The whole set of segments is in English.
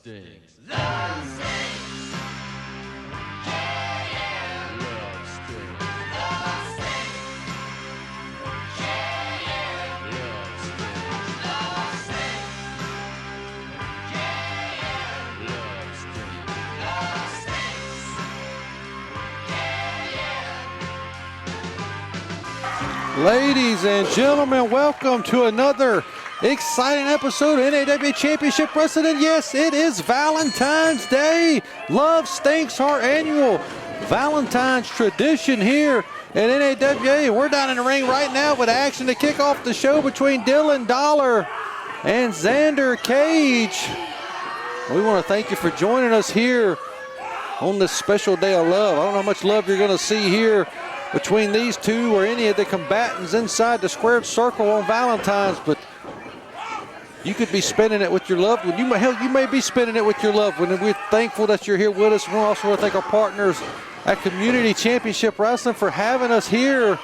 stings. Love stings. Yeah, yeah. Love stings. Love stings. Yeah, yeah. Love stings. Love stings. Yeah, yeah. Love stings. Love stings. Yeah, yeah. Ladies and gentlemen, welcome to another exciting episode of NAWA Championship Wrestling. Yes, it is Valentine's Day. Love Stinks, our annual Valentine's tradition here at NAWA. We're down in the ring right now with action to kick off the show between Dylan Dollar and Xander Cage. We want to thank you for joining us here on this special day of love. I don't know how much love you're going to see here between these two or any of the combatants inside the squared circle on Valentine's, but you could be spending it with your loved one. You may be spending it with your loved one, and we're thankful that you're here with us. We also want to thank our partners at Community Championship Wrestling for having us here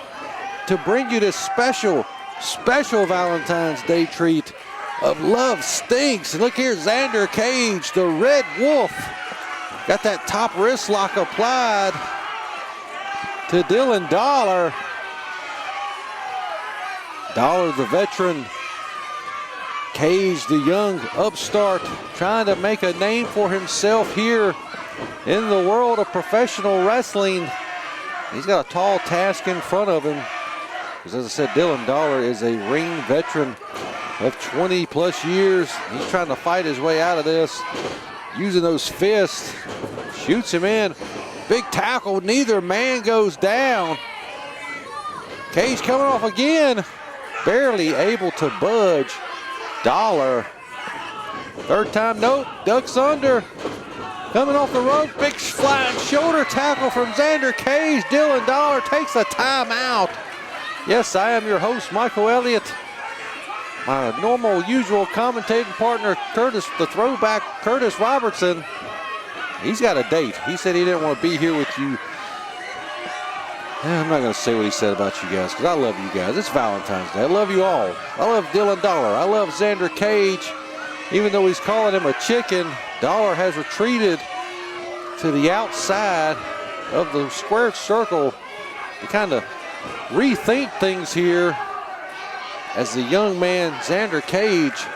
to bring you this special Valentine's Day treat of Love Stinks. And look here, Xander Cage, the Red Wolf, got that top wrist lock applied to Dylan Dollar. Dollar, the veteran. Cage, the young upstart, trying to make a name for himself here in the world of professional wrestling. He's got a tall task in front of him, because as I said, Dylan Dollar is a ring veteran of 20 plus years. He's trying to fight his way out of this, using those fists. Shoots him in. Big tackle, neither man goes down. Cage coming off again, barely able to budge. Dollar, third time, nope, ducks under. Coming off the rope, big flying shoulder tackle from Xander Cage. Dylan Dollar takes a timeout. Yes, I am your host, Michael Elliott. My normal, usual commentating partner, Curtis, the throwback, Curtis Robertson. He's got a date. He said he didn't want to be here with you. I'm not going to say what he said about you guys, because I love you guys. It's Valentine's Day. I love you all. I love Dylan Dollar. I love Xander Cage. Even though he's calling him a chicken, Dollar has retreated to the outside of the square circle to kind of rethink things here as the young man, Xander Cage,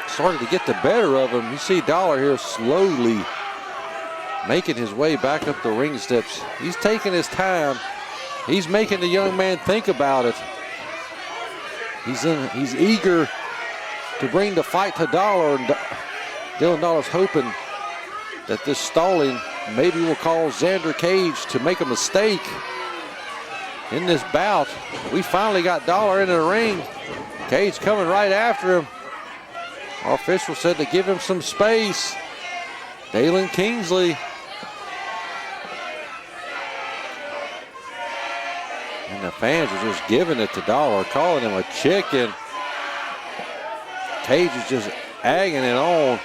started to get the better of him. You see Dollar here slowly making his way back up the ring steps. He's taking his time. He's making the young man think about it. He's eager to bring the fight to Dollar. And Dylan Dollar's hoping that this stalling maybe will cause Xander Cage to make a mistake in this bout. We finally got Dollar into the ring. Cage coming right after him. Our official said to give him some space. Dalen Kingsley. And the fans are just giving it to Dollar, calling him a chicken. Cage is just egging it on.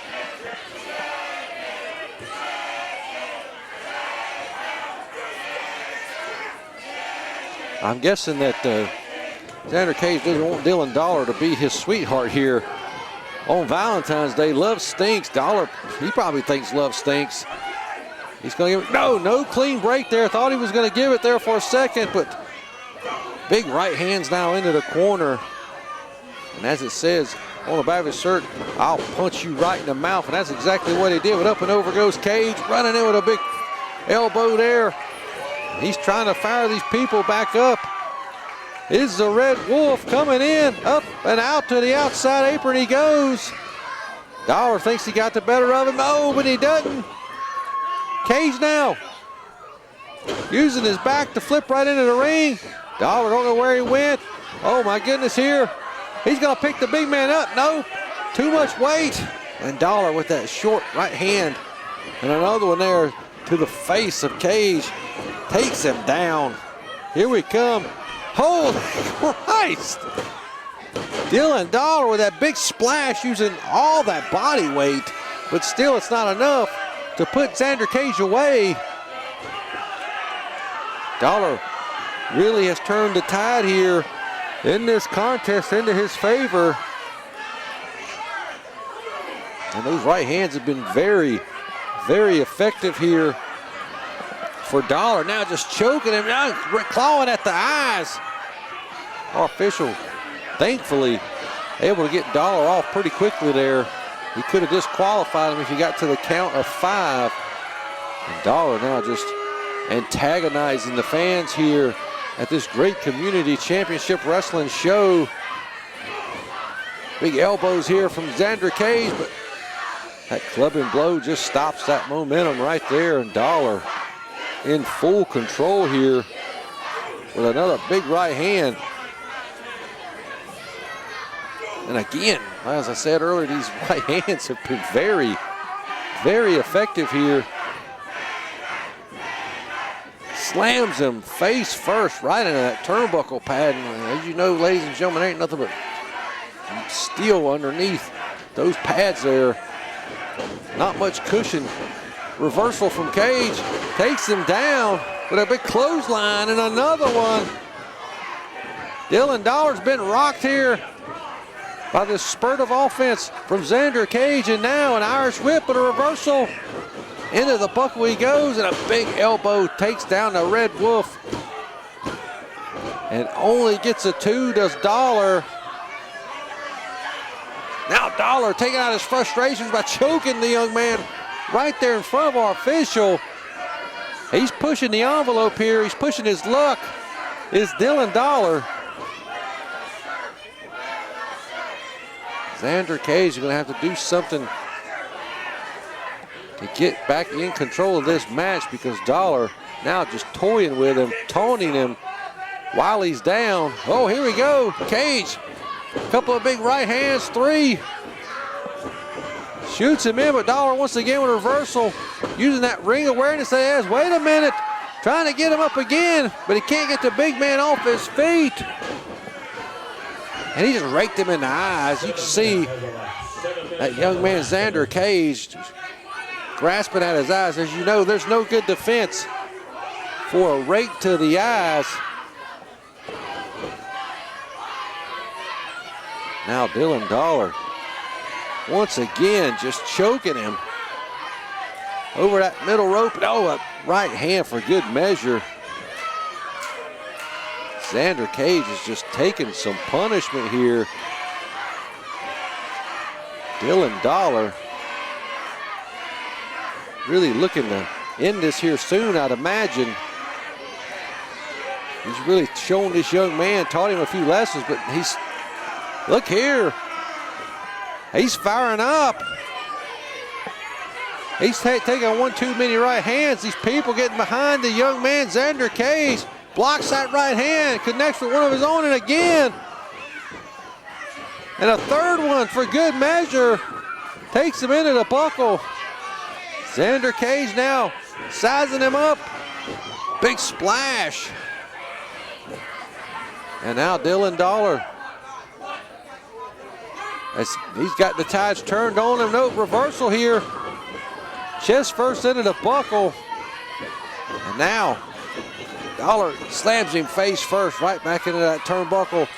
I'm guessing that Xander Cage doesn't want Dylan Dollar to be his sweetheart here on Valentine's Day. Love stinks. Dollar, he probably thinks love stinks. He's going to give it. No clean break there. Thought he was going to give it there for a second, but big right hands now into the corner. And as it says on the back of his shirt, I'll punch you right in the mouth. And that's exactly what he did. But up and over goes Cage, running in with a big elbow there. He's trying to fire these people back up. Is the Red Wolf coming in, up and out to the outside apron he goes. Dollar thinks he got the better of him. Oh, but he doesn't. Cage now using his back to flip right into the ring. Dollar don't know where he went. Oh my goodness here. He's gonna pick the big man up. No, too much weight. And Dollar with that short right hand. And another one there to the face of Cage. Takes him down. Here we come. Holy Christ! Dylan Dollar with that big splash using all that body weight, but still it's not enough to put Xander Cage away. Dollar really has turned the tide here in this contest into his favor. And those right hands have been very, very effective here for Dollar. Now just choking him, now clawing at the eyes. Our official, thankfully, able to get Dollar off pretty quickly there. He could have disqualified him if he got to the count of 5. And Dollar now just antagonizing the fans here at this great community championship wrestling show. Big elbows here from Xander Cage, but that clubbing blow just stops that momentum right there. And Dollar in full control here with another big right hand. And again, as I said earlier, these right hands have been very, very effective here. Slams him face first right into that turnbuckle pad. And as you know, ladies and gentlemen, ain't nothing but steel underneath those pads there. Not much cushion. Reversal from Cage. Takes him down with a big clothesline and another one. Dylan Dollar's been rocked here by this spurt of offense from Xander Cage, and now an Irish whip and a reversal. Into the buckle he goes, and a big elbow takes down the Red Wolf. And only gets a 2, does Dollar. Now Dollar taking out his frustrations by choking the young man right there in front of our official. He's pushing the envelope here. He's pushing his luck. Is Dylan Dollar. Xander Cage is going to have to do something to get back in control of this match, because Dollar now just toying with him, taunting him while he's down. Oh, here we go. Cage, a couple of big right hands, 3. Shoots him in, but Dollar once again with a reversal, using that ring awareness that he has. Wait a minute, trying to get him up again, but he can't get the big man off his feet. And he just raked him in the eyes. You can see that young man, Xander Cage, grasping at his eyes. As you know, there's no good defense for a rake to the eyes. Now Dylan Dollar, once again, just choking him over that middle rope. Oh, a right hand for good measure. Xander Cage is just taking some punishment here. Dylan Dollar really looking to end this here soon, I'd imagine. He's really shown this young man, taught him a few lessons, but he's, look here, he's firing up. He's taking one too many right hands. These people getting behind the young man, Xander Cage. Blocks that right hand, connects with one of his own, and again. And a third one for good measure. Takes him into the buckle. Xander Cage now sizing him up. Big splash. And now Dylan Dollar, as he's got the tides turned on him. No reversal here. Chest first into the buckle. And now Dollar slams him face first, right back into that turnbuckle.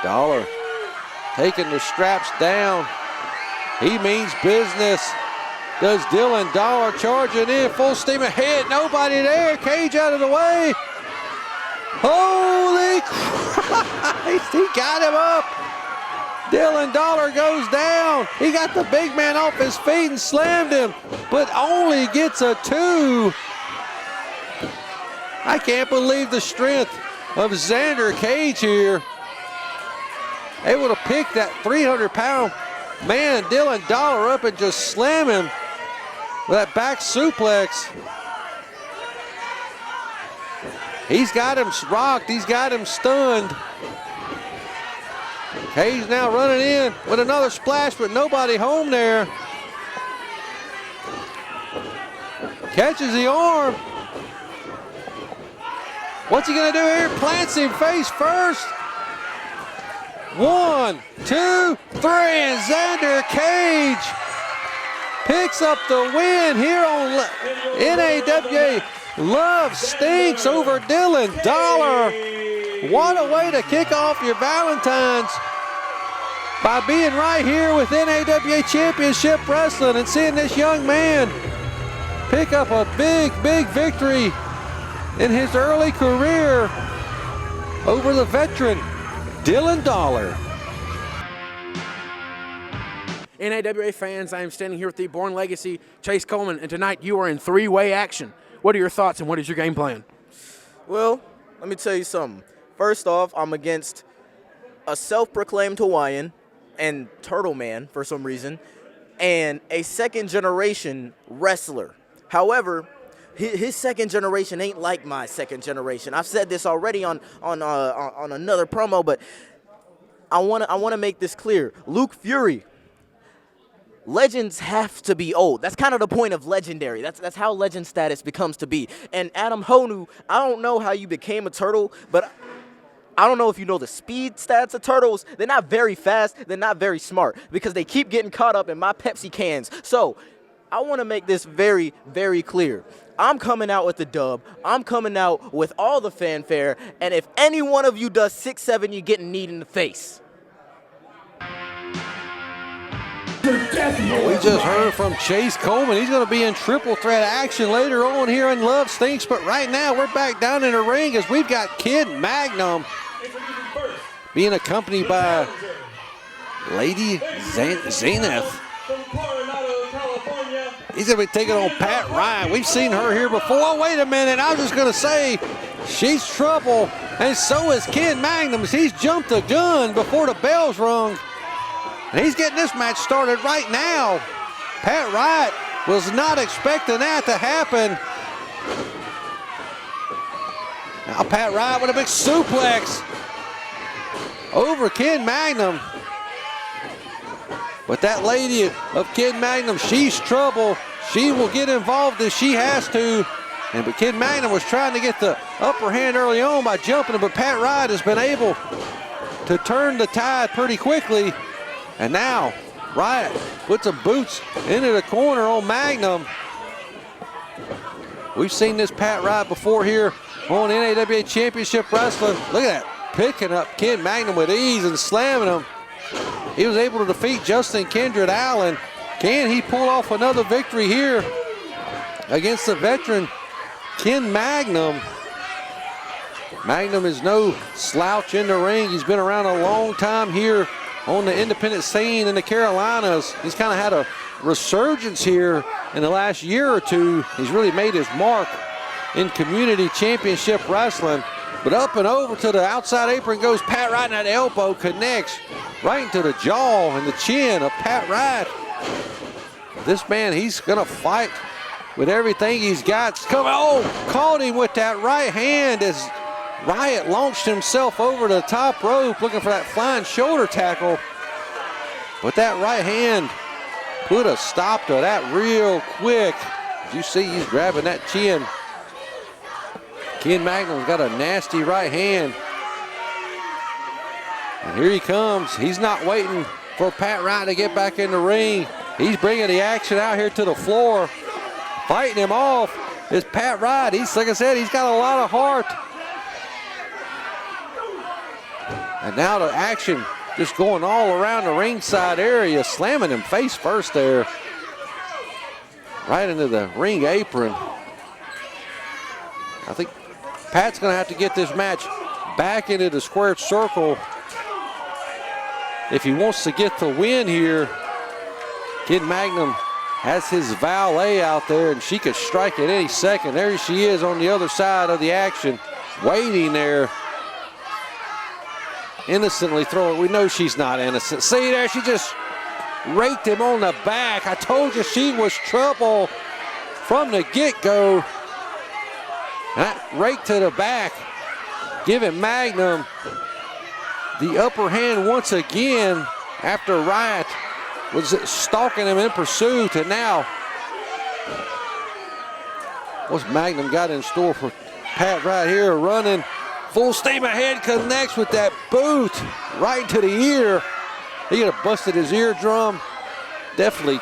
Dollar taking the straps down. He means business. Does Dylan Dollar, charging in full steam ahead. Nobody there. Cage out of the way. Holy Christ, he got him up. Dylan Dollar goes down. He got the big man off his feet and slammed him, but only gets a 2. I can't believe the strength of Xander Cage here. Able to pick that 300-pound man, Dylan Dollar, up and just slam him with that back suplex. He's got him rocked. He's got him stunned. Cage now running in with another splash, but nobody home there. Catches the arm. What's he gonna do here? Plants him face first. 1, 2, 3, and Xander Cage picks up the win here on NAWA Love Stinks over Dylan Dollar. What a way to kick off your Valentine's by being right here with NAWA Championship Wrestling and seeing this young man pick up a big, big victory in his early career over the veteran Dylan Dollar. NAWA fans, I am standing here with the Born Legacy, Chayce Coleman, and tonight you are in three-way action. What are your thoughts and what is your game plan? Well, let me tell you something. First off, I'm against a self-proclaimed Hawaiian and Turtle Man for some reason, and a second-generation wrestler. However, his second generation ain't like my second generation. I've said this already on another promo, but I wanna make this clear. Luke Fury. Legends have to be old. That's kind of the point of legendary. That's how legend status becomes to be. And Adam Honu, I don't know how you became a turtle, but I don't know if you know the speed stats of turtles. They're not very fast. They're not very smart because they keep getting caught up in my Pepsi cans. So I want to make this very, very clear. I'm coming out with the dub. I'm coming out with all the fanfare. And if any one of you does 6'7", you're getting kneed in the face. We just heard from Chayce Coleman. He's going to be in triple threat action later on here in Love Stinks. But right now, we're back down in the ring as we've got Kid Magnum being accompanied by Lady Xanthe. He's going to be taking on Pat Riot. We've seen her here before. Oh, wait a minute. I was just going to say, she's trouble. And so is Kid Magnum. He's jumped the gun before the bell's rung. And he's getting this match started right now. Pat Riot was not expecting that to happen. Now Pat Riot with a big suplex over Kid Magnum. But that lady of Kid Magnum, she's trouble. She will get involved if she has to. But Kid Magnum was trying to get the upper hand early on by jumping him, but Pat Riot has been able to turn the tide pretty quickly. And now Riot puts some boots into the corner on Magnum. We've seen this Pat Riot before here on NAWA Championship Wrestling. Look at that, picking up Kid Magnum with ease and slamming him. He was able to defeat Justin Kindred Allen. Can he pull off another victory here against the veteran Kid Magnum? Magnum is no slouch in the ring. He's been around a long time here on the independent scene in the Carolinas. He's kind of had a resurgence here in the last year or two. He's really made his mark in community championship wrestling. But up and over to the outside apron goes Pat Riot, and that elbow connects right into the jaw and the chin of Pat Riot. This man, he's gonna fight with everything he's got. Caught him with that right hand as Riot launched himself over the top rope looking for that flying shoulder tackle. But that right hand put a stop to that real quick. As you see, he's grabbing that chin. Kid Magnum's got a nasty right hand. And here he comes. He's not waiting for Pat Riot to get back in the ring. He's bringing the action out here to the floor. Fighting him off is Pat Riot. He's, like I said, he's got a lot of heart. And now the action just going all around the ringside area, slamming him face first there. Right into the ring apron. I think Pat's gonna have to get this match back into the squared circle if he wants to get the win here. Kid Magnum has his valet out there, and she could strike at any second. There she is on the other side of the action, waiting there. Innocently throwing. We know she's not innocent. See there, she just raked him on the back. I told you she was trouble from the get-go. That rake to the back, giving Magnum the upper hand once again after Riot was stalking him in pursuit. And now, what's Magnum got in store for Pat right here? Running full steam ahead, connects with that boot right to the ear. He could have busted his eardrum. Definitely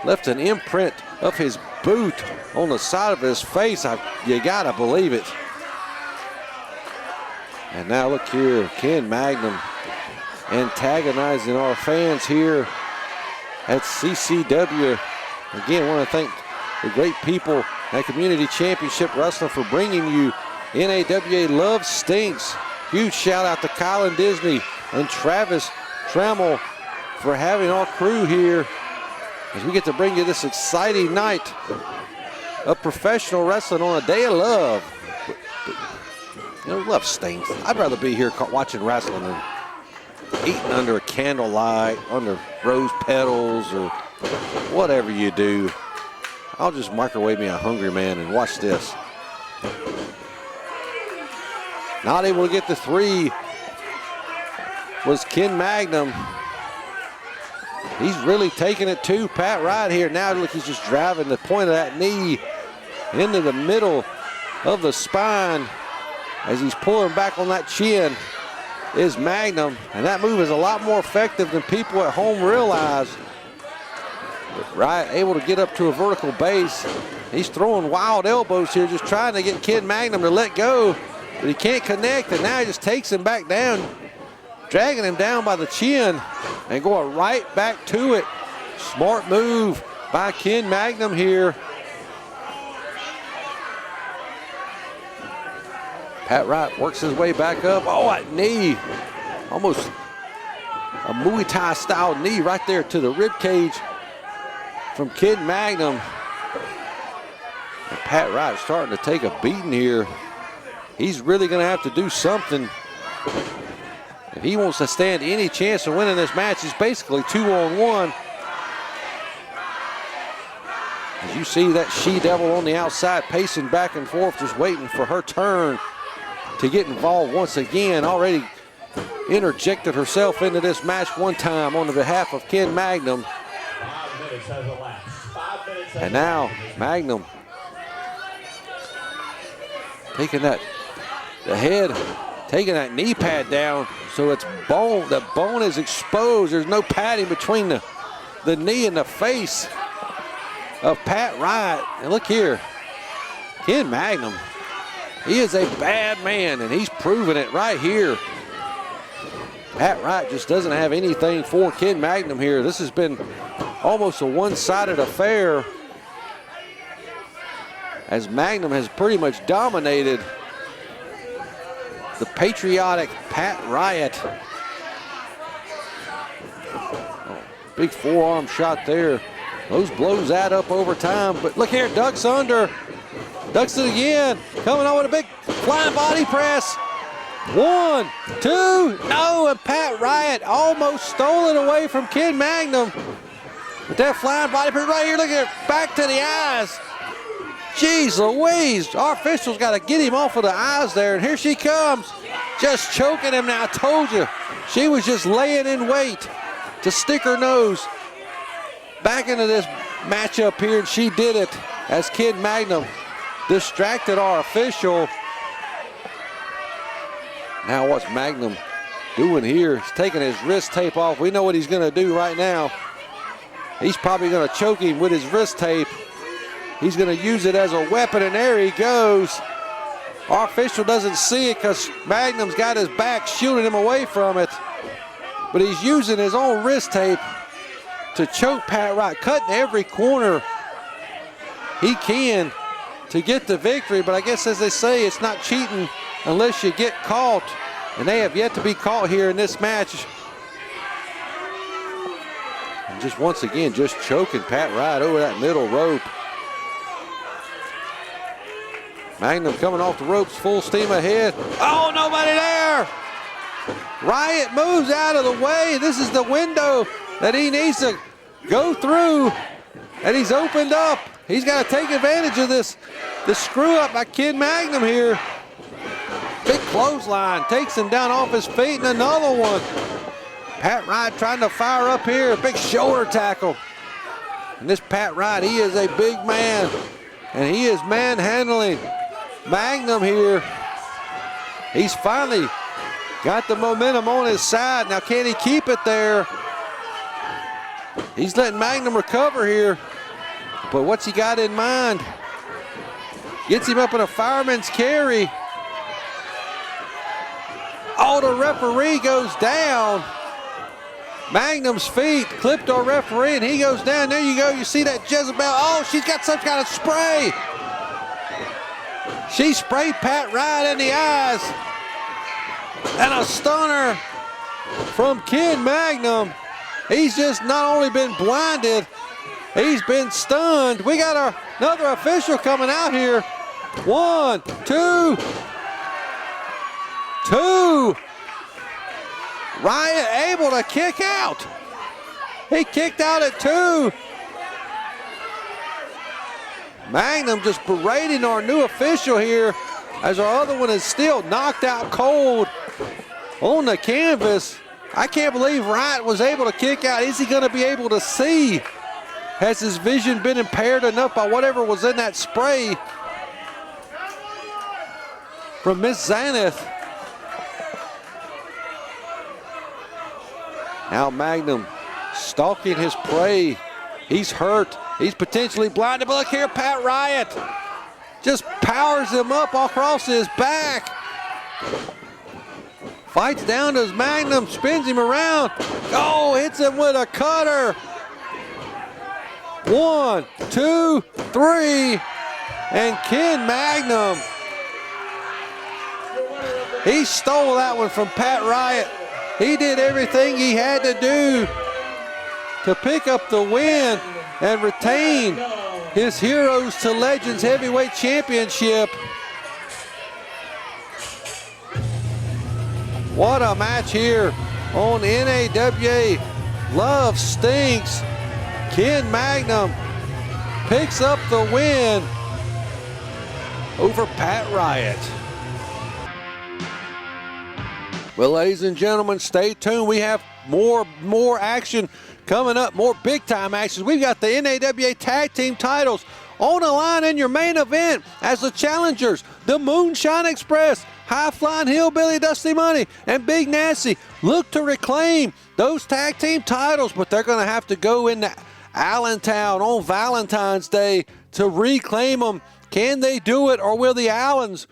left an imprint of his boot on the side of his face. You gotta believe it. And now look here, Ken Magnum antagonizing our fans here at CCW. Again, want to thank the great people at Community Championship Wrestling for bringing you NAWA Love Stinks. Huge shout out to Colin Disney and Travis Trammell for having our crew here as we get to bring you this exciting night of professional wrestling on a day of love. You know, love stinks. I'd rather be here watching wrestling than eating under a candlelight, under rose petals, or whatever you do. I'll just microwave me a hungry man and watch this. Not able to get the 3 was Ken Magnum. He's really taking it to Pat Riot here. Now look, he's just driving the point of that knee into the middle of the spine as he's pulling back on that chin is Magnum. And that move is a lot more effective than people at home realize. But Riot able to get up to a vertical base. He's throwing wild elbows here, just trying to get Ken Magnum to let go, but he can't connect, and now he just takes him back down, dragging him down by the chin and going right back to it. Smart move by Ken Magnum here. Pat Riot works his way back up. Oh, that knee. Almost a Muay Thai style knee right there to the rib cage from Ken Magnum. And Pat Riot starting to take a beating here. He's really going to have to do something if he wants to stand any chance of winning this match. He's basically 2-on-1. As you see that she-devil on the outside pacing back and forth, just waiting for her turn to get involved once again. Already interjected herself into this match one time on the behalf of Ken Magnum. 5 minutes has elapsed. 5 minutes has And now Magnum taking that, the head, taking that knee pad down so it's bone, the bone is exposed. There's no padding between the knee and the face of Pat Riot. And look here, Ken Magnum, he is a bad man, and he's proving it right here. Pat Riot just doesn't have anything for Ken Magnum here. This has been almost a one-sided affair as Magnum has pretty much dominated the patriotic Pat Riot. Oh, big forearm shot there. Those blows add up over time, but look here, ducks under. Ducks it again, coming on with a big flying body press. 1, 2, no, and Pat Riot almost stole it away from Ken Magnum. But that flying body press right here, look at it, back to the eyes. Jeez Louise, our official's got to get him off of the eyes there, and here she comes, just choking him now. I told you, she was just laying in wait to stick her nose back into this matchup here, and she did it as Ken Magnum distracted our official. Now what's Magnum doing here? He's taking his wrist tape off. We know what he's gonna do right now. He's probably gonna choke him with his wrist tape. He's gonna use it as a weapon, and there he goes. Our official doesn't see it because Magnum's got his back shielding him away from it. But he's using his own wrist tape to choke Pat Riot, cutting every corner he can to get the victory. But I guess, as they say, it's not cheating unless you get caught, and they have yet to be caught here in this match. And just once again, just choking Pat Riot over that middle rope. Magnum coming off the ropes, full steam ahead. Oh, nobody there. Riot moves out of the way. This is the window that he needs to go through, and he's opened up. He's got to take advantage of this screw up by Ken Magnum here. Big clothesline, takes him down off his feet, and another one. Pat Riot trying to fire up here, big shoulder tackle. And this Pat Riot, he is a big man, and he is manhandling Magnum here. He's finally got the momentum on his side. Now, can he keep it there? He's letting Magnum recover here. But what's he got in mind? Gets him up in a fireman's carry. Oh, the referee goes down. Magnum's feet clipped our referee, and he goes down. There you go. You see that Jezebel. Oh, she's got some kind of spray. She sprayed Pat Riot in the eyes. And a stunner from Ken Magnum. He's just not only been blinded, he's been stunned. We got another official coming out here. 1, 2. Riot able to kick out. He kicked out at 2. Magnum just berating our new official here as our other one is still knocked out cold on the canvas. I can't believe Riot was able to kick out. Is he going to be able to see? Has his vision been impaired enough by whatever was in that spray from Miss Xanthe? Now Magnum stalking his prey. He's hurt. He's potentially blinded. But look here, Pat Riot just powers him up across his back. Fights down to his Magnum, spins him around. Oh, hits him with a cutter. 1, 2, 3. And Ken Magnum, he stole that one from Pat Riot. He did everything he had to do to pick up the win and retain his Heroes to Legends Heavyweight Championship. What a match here on NAWA. Love Stinks. Ken Magnum picks up the win over Pat Riot. Well, ladies and gentlemen, stay tuned. We have more action coming up, more big-time actions. We've got the NAWA Tag Team titles on the line in your main event as the challengers, the Moonshine Express, High-Flying Hillbilly Dusty Money, and Big Nasty look to reclaim those tag team titles, but they're going to have to go into Allentown on Valentine's Day to reclaim them. Can they do it, or will the Allens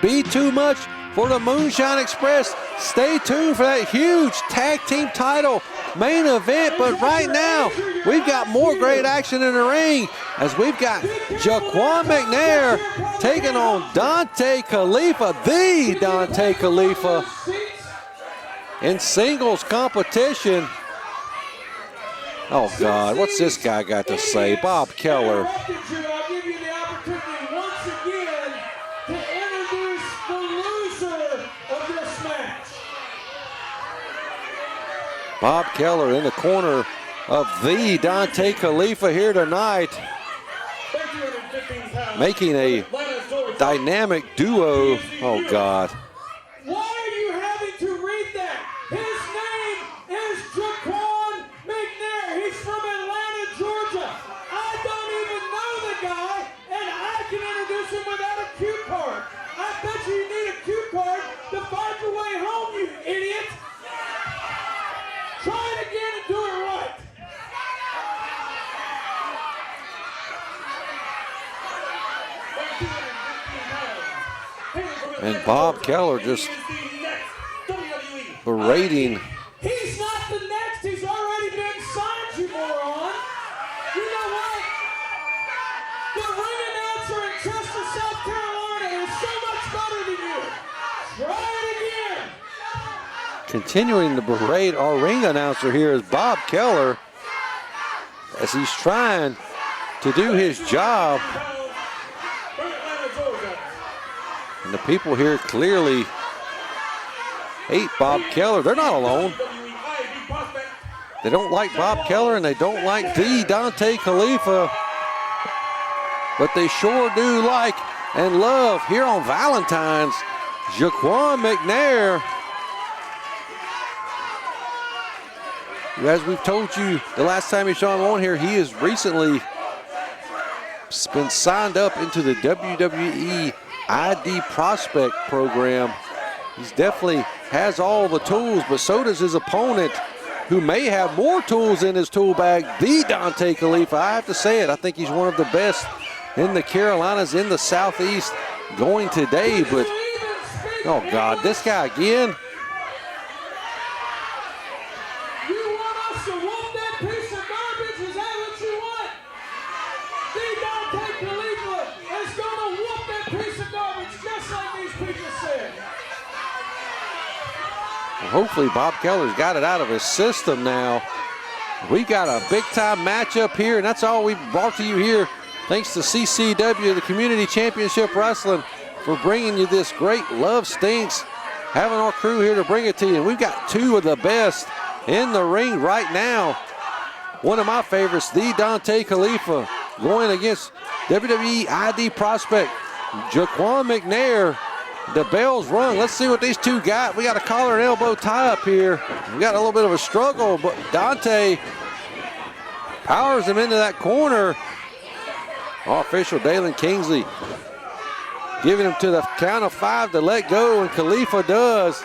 be too much for the Moonshine Express? Stay tuned for that huge tag team title main event. But right now, we've got more great action in the ring as we've got Jha'Quan McNair taking on Dontay Khalifah, the Dontay Khalifah, in singles competition. Oh, God, what's this guy got to say? Bob Keller. Bob Keller in the corner of the Dontay Khalifah here tonight, making a dynamic duo. Oh, God. Why are you having to read that? His name is Jha'Quan McNair. He's from Atlanta, Georgia. I don't even know the guy, and I can introduce him without a cue card. I bet you need a cue card to find your way home, you idiot. Try it again and do it right. And Bob Keller just berating. He's not the next. He's already been signed, you moron. You know what? The ring announcer in Chester, South Carolina is so much better than you. Try it again. Continuing to berate our ring announcer here is Bob Keller as he's trying to do his job. And the people here clearly hate Bob Keller. They're not alone. They don't like Bob Keller and they don't like the Dontay Khalifah. But they sure do like and love here on Valentine's, Jha'Quan McNair. As we've told you the last time you saw him on here, he has recently been signed up into the WWE ID Prospect program. He's definitely has all the tools, but so does his opponent who may have more tools in his tool bag, the Dontay Khalifah. I have to say it. I think he's one of the best in the Carolinas, in the Southeast going today. But, oh, God, this guy again. You want us to whoop that piece of garbage? Is that what you want? The Dontay Khalifah is going to whoop that piece of garbage just like these people said. Well, hopefully Bob Keller's got it out of his system now. We got a big-time matchup here, and that's all we've brought to you here. Thanks to CCW, the Community Championship Wrestling, for bringing you this great Love Stinks, having our crew here to bring it to you. And we've got two of the best in the ring right now. One of my favorites, the Dontay Khalifah, going against WWE ID prospect Jha'Quan McNair. The bell's rung. Let's see what these two got. We got a collar and elbow tie up here. We got a little bit of a struggle, but Dontay powers him into that corner. Our official Dalen Kingsley giving him to the count of 5 to let go, and Khalifah does.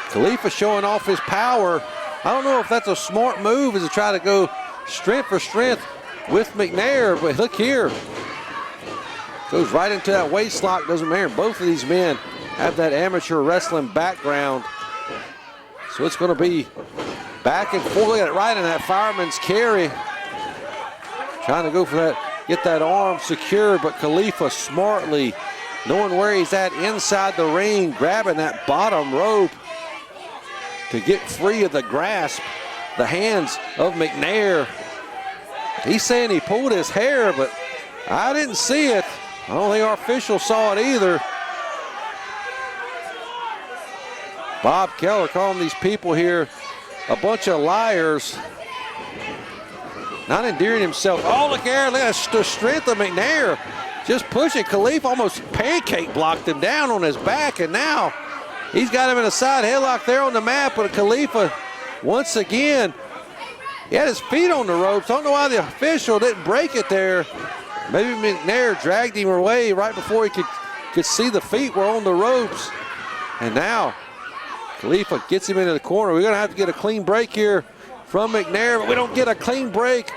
Khalifah showing off his power. I don't know if that's a smart move, is to try to go strength for strength with McNair, but look here. Goes right into that waist lock, doesn't matter. Both of these men have that amateur wrestling background. So it's going to be back and forth. Look at it, right in that fireman's carry. Trying to go for that, get that arm secured, but Khalifah smartly, knowing where he's at inside the ring, grabbing that bottom rope to get free of the grasp, the hands of McNair. He's saying he pulled his hair, but I didn't see it. I don't think our official saw it either. Bob Keller calling these people here a bunch of liars. Not endearing himself. Oh, look there, look at the strength of McNair. Just pushing. Khalifah almost pancake blocked him down on his back, and now he's got him in a side headlock there on the mat, but Khalifah, once again, he had his feet on the ropes. I don't know why the official didn't break it there. Maybe McNair dragged him away right before he could see the feet were on the ropes. And now Khalifah gets him into the corner. We're going to have to get a clean break here from McNair, but we don't get a clean break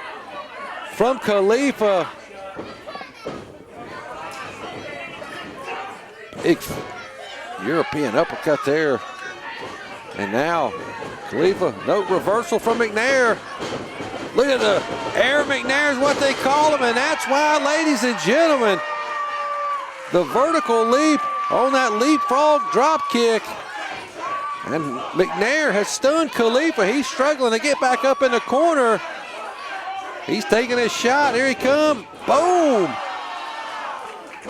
from Khalifah. Big European uppercut there. And now Khalifah, no reversal from McNair. Look at the Air McNair is what they call him, and that's why, ladies and gentlemen, the vertical leap on that leapfrog drop kick. And McNair has stunned Khalifah. He's struggling to get back up in the corner. He's taking his shot. Here he comes. Boom.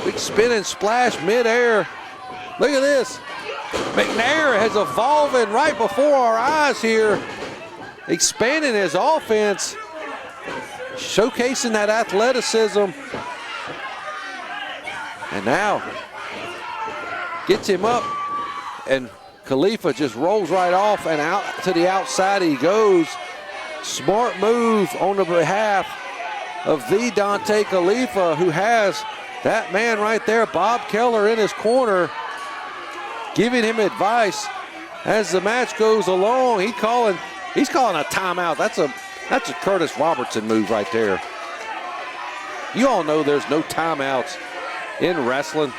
Big spinning splash midair. Look at this. McNair is evolving right before our eyes here, expanding his offense, showcasing that athleticism. And now gets him up, and Khalifah just rolls right off, and out to the outside he goes. Smart move on the behalf of the Dontay Khalifah, who has that man right there, Bob Keller, in his corner, giving him advice as the match goes along. He's calling a timeout. That's a Curtis Robertson move right there. You all know there's no timeouts in wrestling.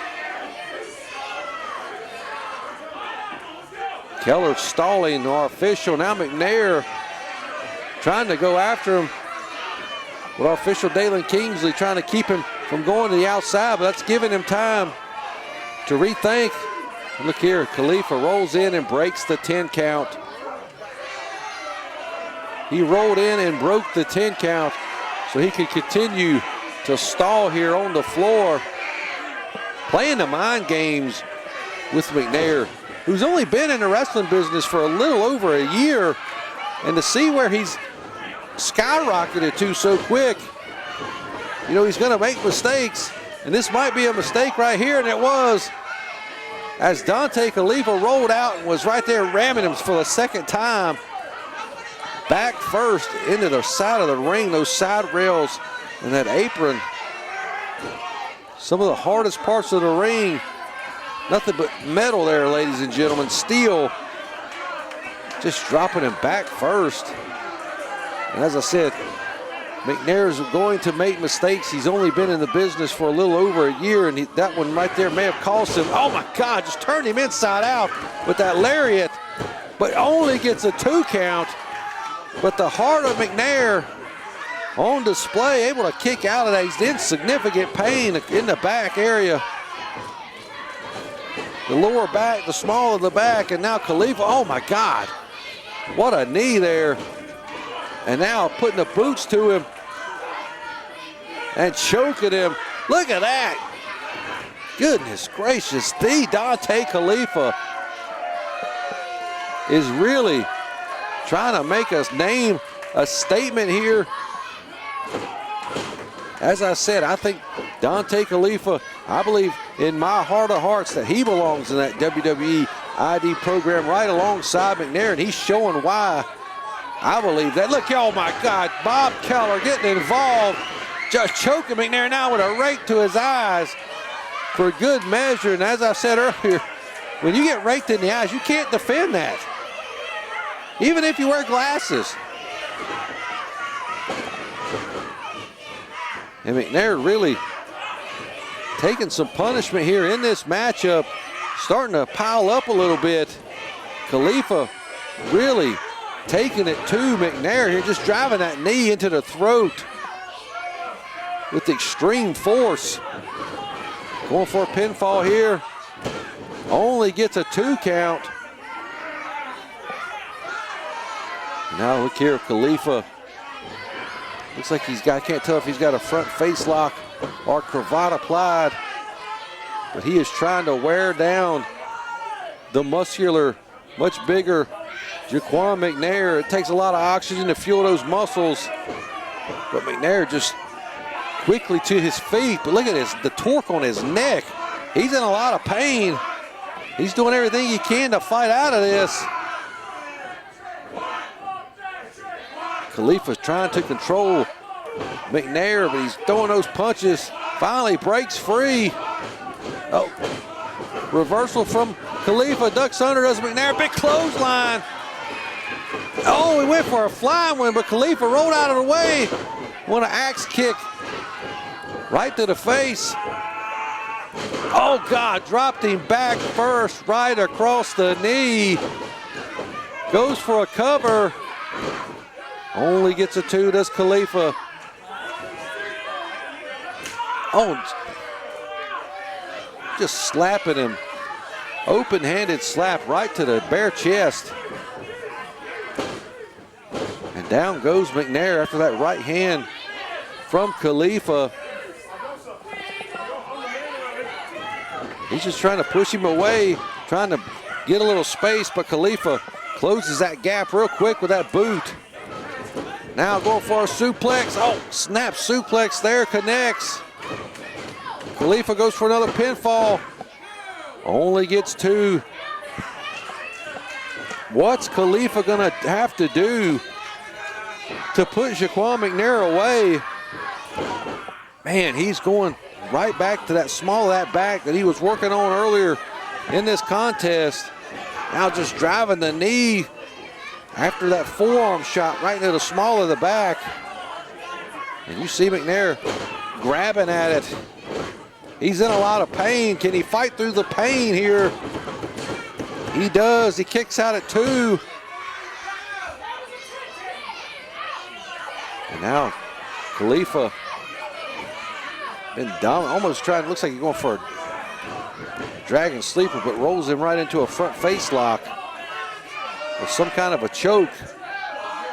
Keller stalling our official. Now McNair trying to go after him. But our official Dalen Kingsley trying to keep him from going to the outside, but that's giving him time to rethink. Look here, Khalifah rolls in and breaks the 10 count. He rolled in and broke the 10 count so he could continue to stall here on the floor, playing the mind games with McNair, who's only been in the wrestling business for a little over a year, and to see where he's skyrocketed to so quick, you know, he's going to make mistakes, and this might be a mistake right here, and it was, as Dontay Khalifah rolled out and was right there ramming him for the second time, back first into the side of the ring, those side rails and that apron. Some of the hardest parts of the ring, nothing but metal there, ladies and gentlemen, steel. just dropping him back first. And as I said, McNair's going to make mistakes. He's only been in the business for a little over a year, and that one right there may have cost him. Oh my God, just turned him inside out with that lariat, but only gets a 2 count. But the heart of McNair on display, able to kick out of that. He's in significant pain in the back area. The lower back, the small of the back, and now Khalifah, oh my God. What a knee there. And now putting the boots to him and choking him. Look at that. Goodness gracious, the Dontay Khalifah is really trying to make us name a statement here. As I said, I think Dontay Khalifah, I believe in my heart of hearts that he belongs in that WWE ID program right alongside McNair, and he's showing why I believe that. Look, oh my God, Bob Keller getting involved, just choking McNair now with a rake to his eyes for good measure. And as I said earlier, when you get raked in the eyes, you can't defend that, even if you wear glasses. And McNair really taking some punishment here in this matchup, starting to pile up a little bit. Khalifah really taking it to McNair here, just driving that knee into the throat with extreme force. Going for a pinfall here. Only gets a 2 count. Now look here, Khalifah. Looks like he's got, I can't tell if he's got a front face lock or cravat applied, but he is trying to wear down the muscular, much bigger Jha'Quan McNair. It takes a lot of oxygen to fuel those muscles, but McNair just quickly to his feet. But look at the torque on his neck. He's in a lot of pain. He's doing everything he can to fight out of this. Khalifah's trying to control McNair, but he's throwing those punches. Finally breaks free. Oh, reversal from Khalifah. Ducks under, does McNair. Big clothesline. Oh, he went for a flying one, but Khalifah rolled out of the way. Want an axe kick right to the face. Oh God, dropped him back first, right across the knee. Goes for a cover. Only gets a 2, does Khalifah. Oh, just slapping him. Open-handed slap right to the bare chest. And down goes McNair after that right hand from Khalifah. He's just trying to push him away, trying to get a little space, but Khalifah closes that gap real quick with that boot. Now going for a suplex. Oh, snap suplex there, connects. Khalifah goes for another pinfall. Only gets 2. What's Khalifah gonna have to do to put Jha'Quan McNair away? Man, he's going right back to that small of that back that he was working on earlier in this contest. Now just driving the knee after that forearm shot right into the small of the back. And you see McNair grabbing at it. He's in a lot of pain. Can he fight through the pain here? He does. He kicks out at 2. And now Khalifah been down, almost trying, looks like he's going for a dragon sleeper, but rolls him right into a front face lock with some kind of a choke.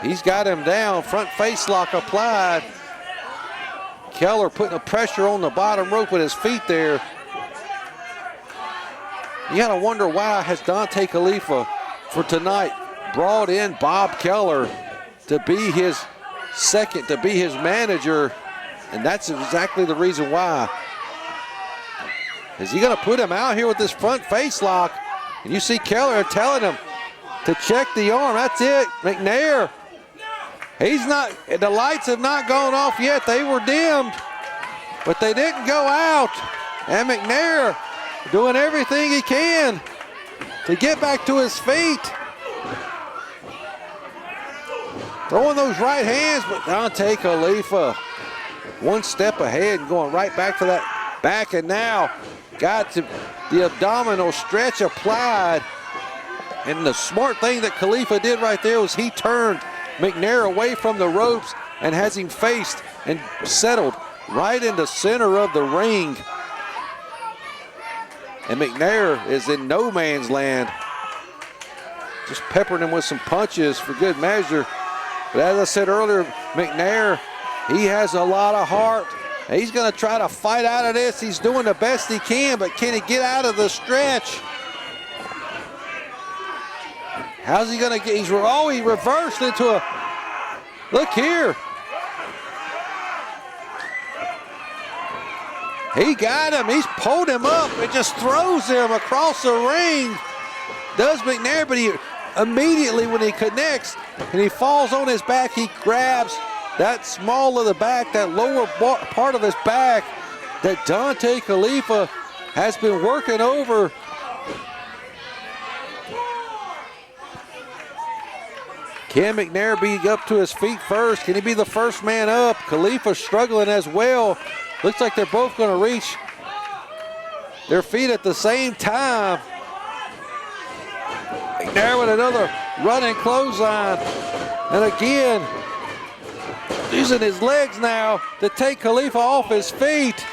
He's got him down, front face lock applied. Keller putting a pressure on the bottom rope with his feet there. You gotta wonder why has Dontay Khalifah for tonight brought in Bob Keller to be his second, to be his manager, and that's exactly the reason why. Is he gonna put him out here with this front face lock? And you see Keller telling him to check the arm. That's it, McNair. He's not, the lights have not gone off yet. They were dimmed, but they didn't go out. And McNair doing everything he can to get back to his feet. Throwing those right hands, but Dontay Khalifah one step ahead and going right back for that back, and now got to the abdominal stretch applied. And the smart thing that Khalifah did right there was he turned McNair away from the ropes and has him faced and settled right in the center of the ring. And McNair is in no man's land. Just peppering him with some punches for good measure. But as I said earlier, McNair, he has a lot of heart. He's going to try to fight out of this. He's doing the best he can, but can he get out of the stretch? How's he going to get? He reversed into a, look here. He got him. He's pulled him up and just throws him across the ring. Does McNair, but he immediately when he connects and he falls on his back, he grabs that small of the back, that lower part of his back that Dontay Khalifah has been working over. Can McNair be up to his feet first? Can he be the first man up? Khalifah struggling as well. Looks like they're both going to reach their feet at the same time. McNair with another running clothesline. And again, using his legs now to take Khalifah off his feet.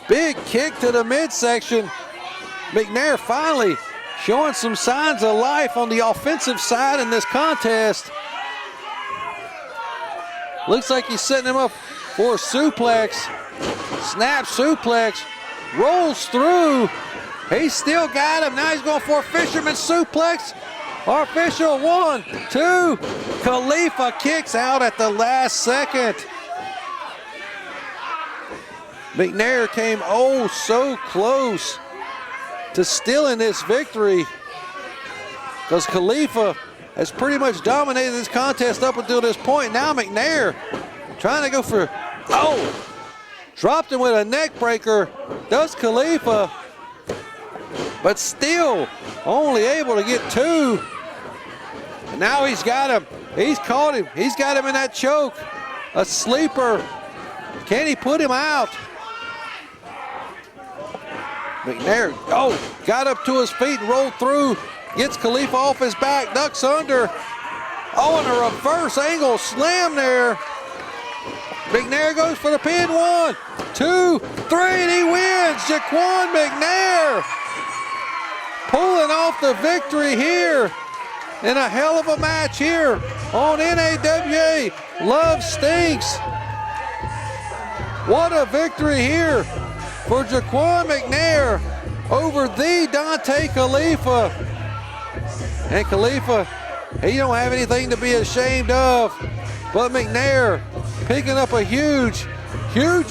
Big kick to the midsection. McNair finally showing some signs of life on the offensive side in this contest. Looks like he's setting him up for a suplex. Snap suplex, rolls through. He's still got him. Now he's going for a fisherman suplex. Official 1, 2. Khalifah kicks out at the last second. McNair came oh so close to stealing this victory because Khalifah has pretty much dominated this contest up until this point. Now McNair trying to go for, dropped him with a neck breaker. Does Khalifah, but still only able to get 2. And now he's got him. He's caught him. He's got him in that choke. A sleeper. Can he put him out? McNair, got up to his feet and rolled through. Gets Khalifah off his back, ducks under. And a reverse angle slam there. McNair goes for the pin. 1, 2, 3, and he wins. Jha'Quan McNair pulling off the victory here in a hell of a match here on NAWA Love Stinks. What a victory here for Jha'Quan McNair over the Dontay Khalifah. And Khalifah, he don't have anything to be ashamed of, but McNair picking up a huge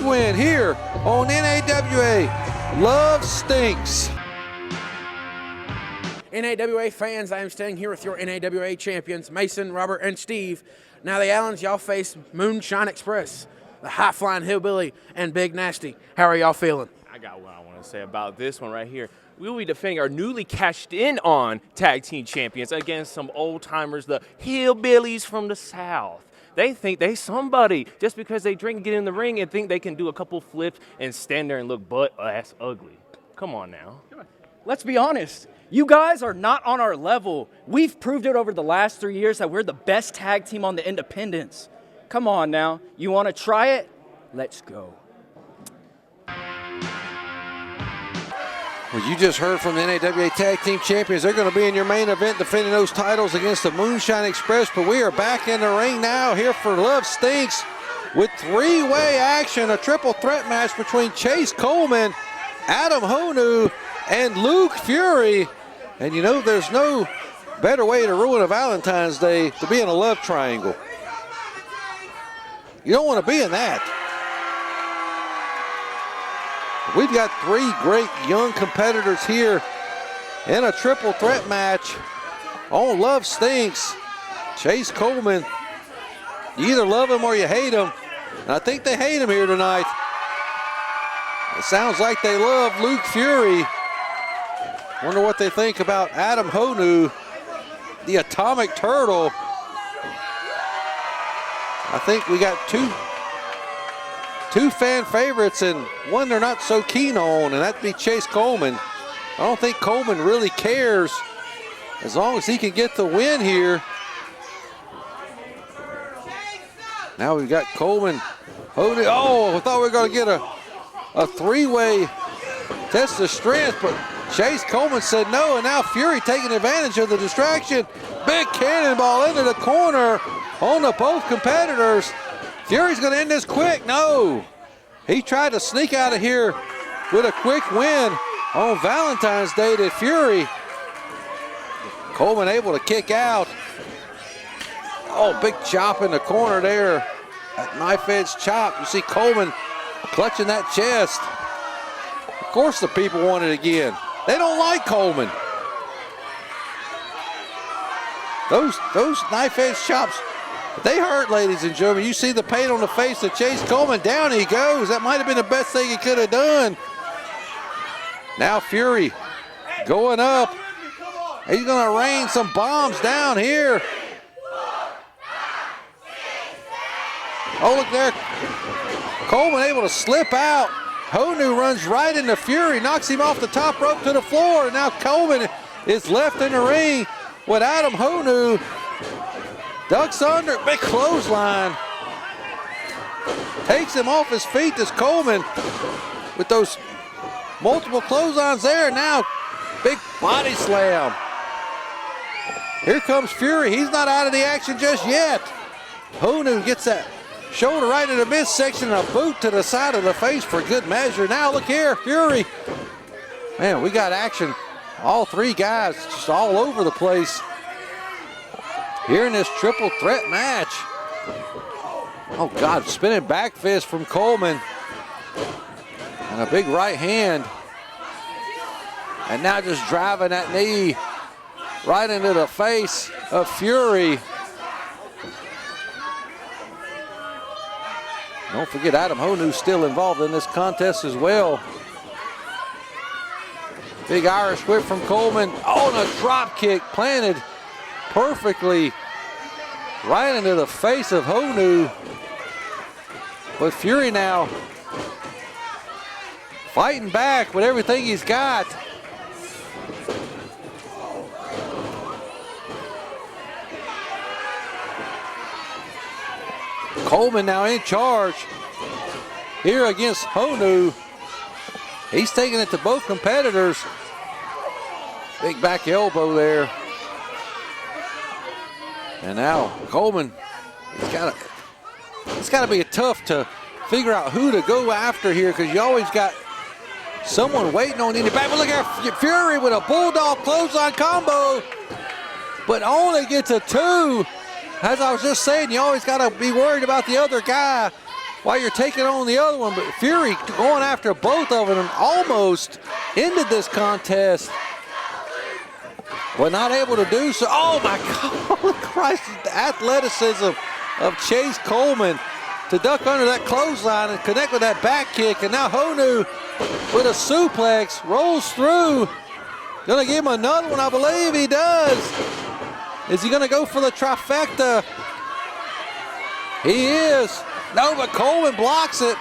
win here on NAWA Love Stinks. NAWA fans, I am standing here with your NAWA champions, Mason, Robert, and Steve. Now the Allens, y'all face Moonshine Express, the high-flying hillbilly, and Big Nasty. How are y'all feeling? I got what I want to say about this one right here. We will be defending our newly cashed in on tag team champions against some old timers, the hillbillies from the South. They think they somebody just because they drink and get in the ring and think they can do a couple flips and stand there and look butt-ass ugly. Come on now. Let's be honest. You guys are not on our level. We've proved it over the last 3 years that we're the best tag team on the independents. Come on now. You want to try it? Let's go. Well, you just heard from the NAWA Tag Team Champions. They're going to be in your main event defending those titles against the Moonshine Express. But we are back in the ring now here for Love Stinks with 3-way action, a triple threat match between Chayce Coleman, Adam Honu, and Luke Fury. And you know, there's no better way to ruin a Valentine's Day to be in a love triangle. You don't want to be in that. We've got 3 great young competitors here in a triple threat match on Love Stinks. Chayce Coleman, you either love him or you hate him. And I think they hate him here tonight. It sounds like they love Luke Fury. Wonder what they think about Adam Honu. the Atomic Turtle. I think we got two fan favorites and one they're not so keen on, and that'd be Chayce Coleman. I don't think Coleman really cares as long as he can get the win here. Now we've got Coleman. Oh, I thought we were going to get a three-way test of strength, but Chayce Coleman said no, and now Fury taking advantage of the distraction. Big cannonball into the corner on the both competitors. Fury's going to end this quick. No. He tried to sneak out of here with a quick win on Valentine's Day to Fury. Coleman able to kick out. Oh, big chop in the corner there. That knife edge chop. You see Coleman clutching that chest. Of course the people want it again. They don't like Coleman. Those knife edge chops, they hurt, ladies and gentlemen. You see the pain on the face of Chayce Coleman. Down he goes. That might have been the best thing he could have done. Now Fury going up. He's going to rain some bombs down here. Oh, look there. Coleman able to slip out. Honu runs right into Fury, knocks him off the top rope to the floor. And now Coleman is left in the ring with Adam Honu. Ducks under, big clothesline. Takes him off his feet, this Coleman, with those multiple clotheslines there. Now, big body slam. Here comes Fury. He's not out of the action just yet. Honu gets that shoulder right in the midsection, a boot to the side of the face for good measure. Now look here, Fury. Man, we got action. All three guys just all over the place here in this triple threat match. Oh God, spinning back fist from Coleman. And a big right hand. And now just driving that knee right into the face of Fury. Don't forget Adam Honu's still involved in this contest as well. Big Irish whip from Coleman. Oh, and a drop kick planted perfectly right into the face of Honu. But Fury now fighting back with everything he's got. Coleman now in charge here against Honu. He's taking it to both competitors. Big back elbow there. And now Coleman, it's got to be tough to figure out who to go after here, because you always got someone waiting on you in the back. But look at Fury with a bulldog clothesline combo, but only gets a two. As I was just saying, you always got to be worried about the other guy while you're taking on the other one. But Fury going after both of them almost ended this contest, but not able to do so. Oh my God, holy Christ, the athleticism of Chayce Coleman to duck under that clothesline and connect with that back kick. And now Honu with a suplex rolls through. Gonna give him another one, I believe he does. Is he gonna go for the trifecta? He is. No, but Coleman blocks it.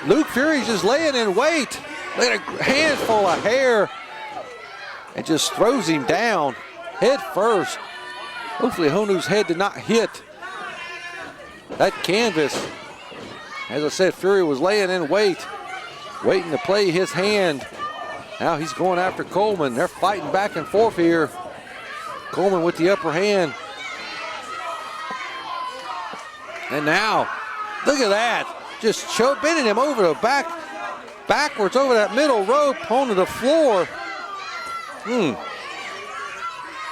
Luke Fury's just laying in wait. Let a handful of hair and just throws him down head first. Hopefully Honu's head did not hit that canvas. As I said, Fury was laying in wait, waiting to play his hand. Now he's going after Coleman. They're fighting back and forth here. Coleman with the upper hand. And now, look at that. Just bending him over the backwards over that middle rope onto the floor.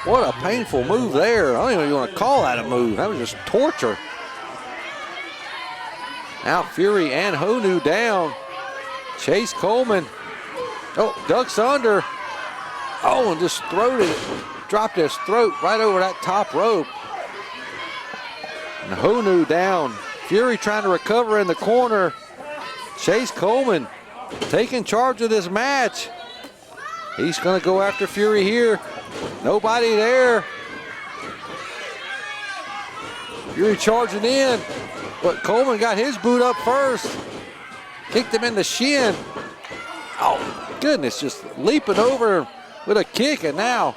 What a painful move there. I don't even want to call that a move. That was just torture. Now Fury and Honu down. Chayce Coleman. Oh, ducks under. Oh, and just dropped his throat right over that top rope. And Honu down. Fury trying to recover in the corner. Chayce Coleman taking charge of this match. He's going to go after Fury here. Nobody there. Fury charging in, but Coleman got his boot up first. Kicked him in the shin. Oh, goodness, just leaping over with a kick, and now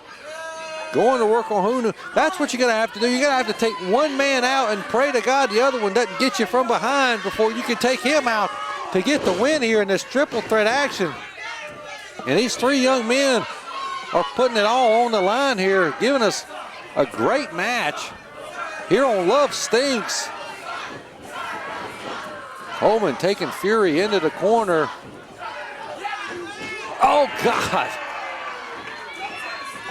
going to work on Honu. That's what you're going to have to do. You're going to have to take one man out and pray to God the other one doesn't get you from behind before you can take him out to get the win here in this triple threat action. And these three young men are putting it all on the line here, giving us a great match here on Love Stinks. Coleman taking Fury into the corner. Oh, God.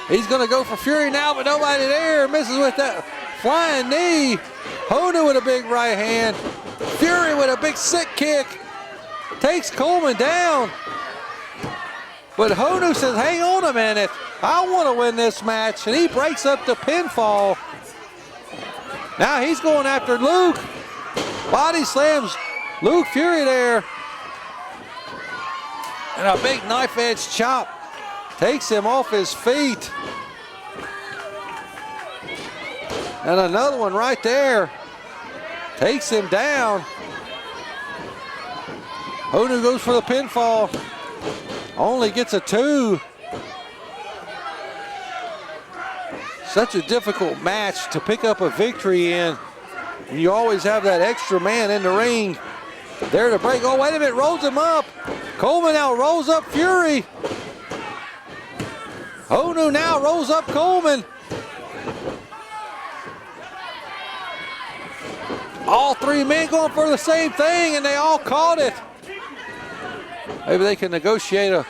He's going to go for Fury now, but nobody there. Misses with that flying knee. Honu with a big right hand. Fury with a big sick kick. Takes Coleman down. But Honu says, hang on a minute. I want to win this match. And he breaks up the pinfall. Now he's going after Luke. Body slams Luke Fury there. And a big knife edge chop. Takes him off his feet. And another one right there. Takes him down. Honu goes for the pinfall. Only gets a 2. Such a difficult match to pick up a victory in. And you always have that extra man in the ring there to break. Oh, wait a minute, rolls him up. Coleman now rolls up Fury. Honu now rolls up Coleman. All three men going for the same thing, and they all caught it. Maybe they can negotiate a...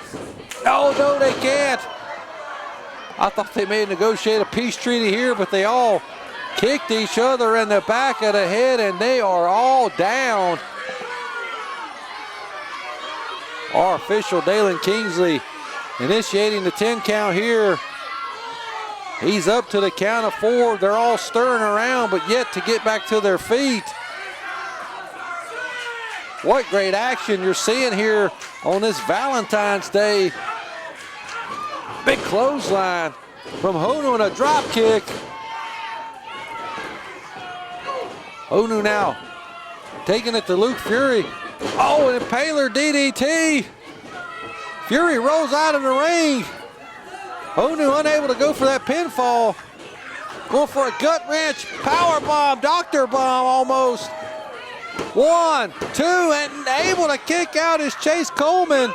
Oh, no, they can't. I thought they may negotiate a peace treaty here, but they all kicked each other in the back of the head, and they are all down. Our official, Dalen Kingsley, initiating the 10 count here. He's up to the count of 4. They're all stirring around, but yet to get back to their feet. What great action you're seeing here on this Valentine's Day. Big clothesline from Honu and a drop kick. Honu now taking it to Luke Fury. Oh, an impaler DDT. Fury rolls out of the ring. Honu unable to go for that pinfall. Going for a gut wrench, power bomb, doctor bomb almost. 1, 2, and able to kick out is Chayce Coleman.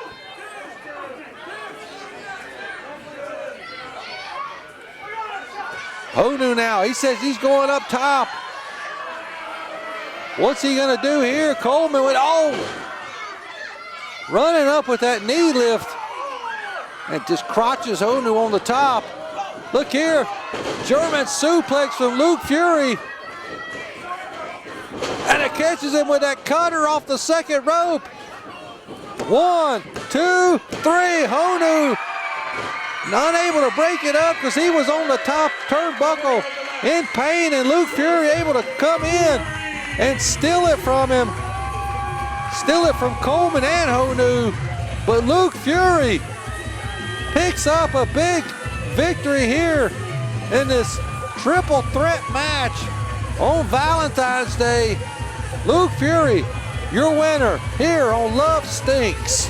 Honu now, he says he's going up top. What's he gonna do here? Coleman with, running up with that knee lift. And just crotches Honu on the top. Look here, German suplex from Luke Fury. And it catches him with that cutter off the second rope. 1, 2, 3, Honu unable to break it up because he was on the top turnbuckle in pain, and Luke Fury able to come in and steal it from him. Steal it from Coleman and Honu. But Luke Fury picks up a big victory here in this triple threat match on Valentine's Day. Luke Fury, your winner here on Love Stinks.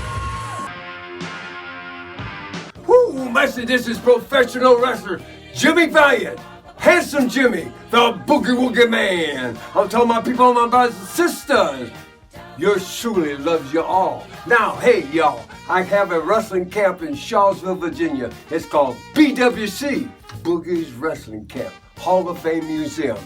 Woo, Master, this is professional wrestler Jimmy Valiant. Handsome Jimmy, the Boogie Woogie Man. I'm talking about people, my brothers and sisters. Yours truly loves you all. Now, hey, y'all, I have a wrestling camp in Charlottesville, Virginia. It's called BWC, Boogie's Wrestling Camp, Hall of Fame Museum.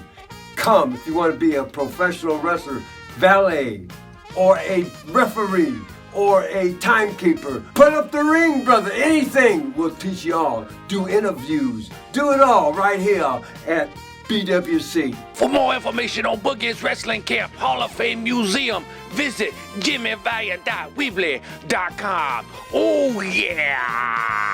Come if you want to be a professional wrestler, valet, or a referee, or a timekeeper. Put up the ring, brother. Anything will teach you all. Do interviews. Do it all right here at BWC. For more information on Boogie's Wrestling Camp Hall of Fame Museum, visit jimmyvaliant.weebly.com. Oh, yeah!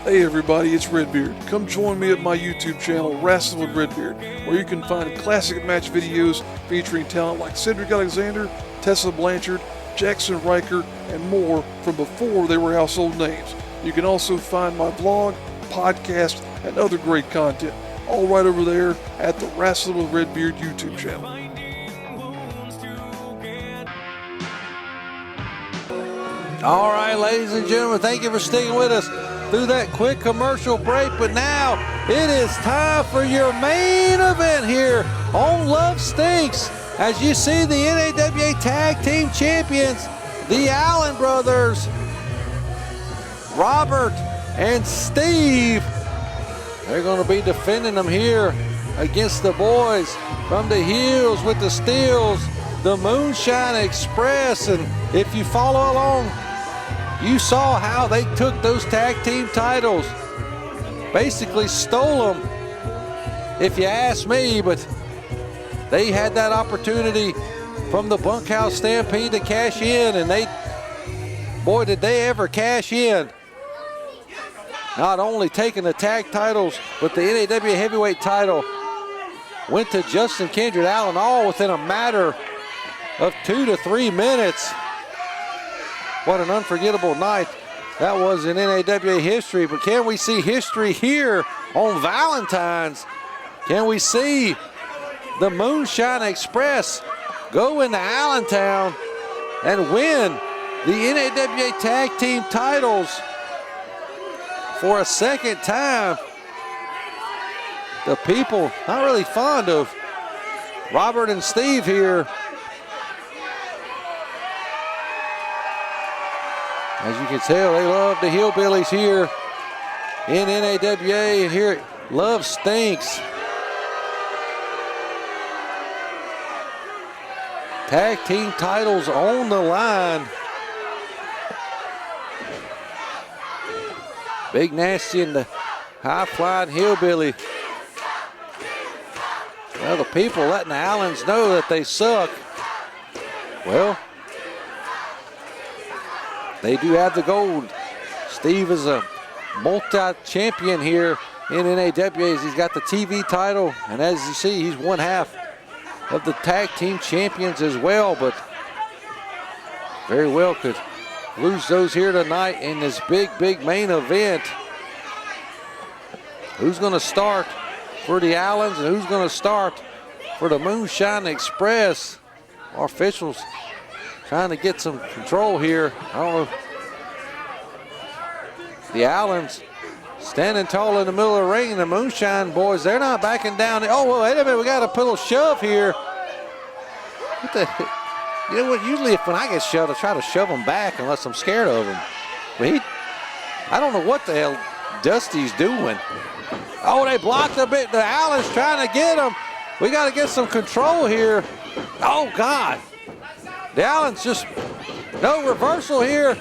Hey everybody, it's Redbeard. Come join me at my YouTube channel, Wrestling with Redbeard, where you can find classic match videos featuring talent like Cedric Alexander, Tessa Blanchard, Jackson Riker, and more from before they were household names. You can also find my blog, podcast, and other great content, all right over there at the Wrestling with Redbeard YouTube channel. All right, ladies and gentlemen, thank you for sticking with us through that quick commercial break. But now it is time for your main event here on Love Stinks. As you see, the NAWA Tag Team Champions, the Allen brothers, Robert and Steve, they're going to be defending them here against the boys from the Heels with the Steels, the Moonshine Express. And if you follow along, you saw how they took those tag team titles, basically stole them, if you ask me, but they had that opportunity from the Bunkhouse Stampede to cash in, and boy, did they ever cash in. Not only taking the tag titles, but the NAWA Heavyweight title went to Justin Kindred Allen, all within a matter of 2 to 3 minutes. What an unforgettable night that was in NAWA history. But can we see history here on Valentine's? Can we see the Moonshine Express go into Allentown and win the NAWA Tag Team titles for a second time? The people not really fond of Robert and Steve here. As you can tell, they love the Hillbillies here in NAWA, and here Love Stinks. Tag team titles on the line. Big Nasty and the high-flying Hillbilly. Well, the people letting the Allens know that they suck. Well, they do have the gold. Steve is a multi-champion here in NAWA. He's got the TV title, and as you see, he's one half of the tag team champions as well, but very well could lose those here tonight in this big main event. Who's going to start for the Allens and who's going to start for the Moonshine Express? Our officials trying to get some control here. I don't know. The Allens standing tall in the middle of the ring, and the Moonshine boys, they're not backing down. Oh, well, wait a minute, we got a little shove here. What the, you know what, usually when I get shoved, I try to shove them back unless I'm scared of them. But I don't know what the hell Dusty's doing. Oh, they blocked a bit. The Allens trying to get him. We got to get some control here. Oh, God. The Allens just, no reversal here.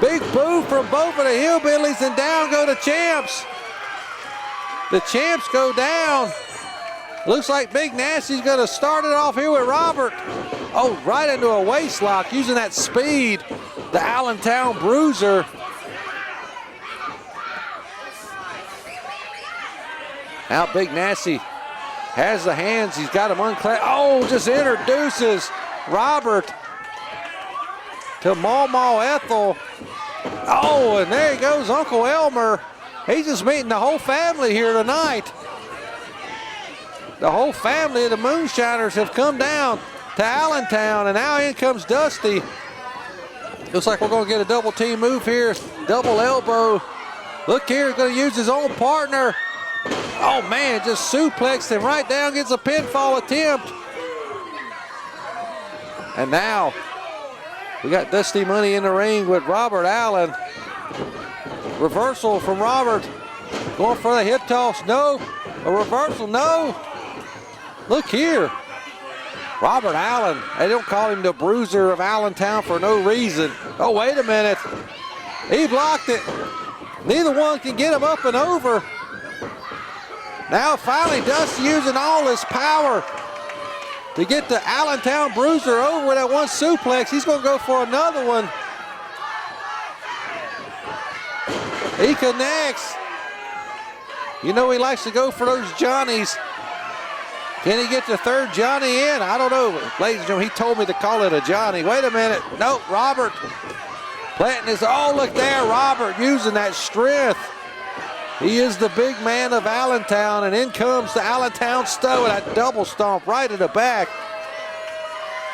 Big boo from both of the Hillbillies, and down go the Champs. The Champs go down. Looks like Big Nasty's going to start it off here with Robert. Oh, right into a waist lock using that speed. The Allentown Bruiser. Now Big Nasty has the hands. He's got him unclasped. Oh, just introduces Robert to Mama Ethel. Oh, and there he goes, Uncle Elmer. He's just meeting the whole family here tonight. The whole family of the Moonshiners have come down to Allentown, and now in comes Dusty. Looks like we're going to get a double team move here. Double elbow. Look here, he's going to use his own partner. Oh, man, just suplexed him right down, gets a pinfall attempt. And now we got Dusty Money in the ring with Robert Allen. Reversal from Robert. Going for the hip toss. No. A reversal. No. Look here. Robert Allen. They don't call him the Bruiser of Allentown for no reason. Oh, wait a minute. He blocked it. Neither one can get him up and over. Now finally Dusty using all his power to get the Allentown Bruiser over with that one suplex. He's going to go for another one. He connects. You know he likes to go for those Johnnies. Can he get the third Johnny in? I don't know. Ladies and gentlemen, he told me to call it a Johnny. Wait a minute. Nope, Robert Planting his, oh, look there, Robert using that strength. He is the big man of Allentown, and in comes the Allentown Stowe, and that double stomp right in the back.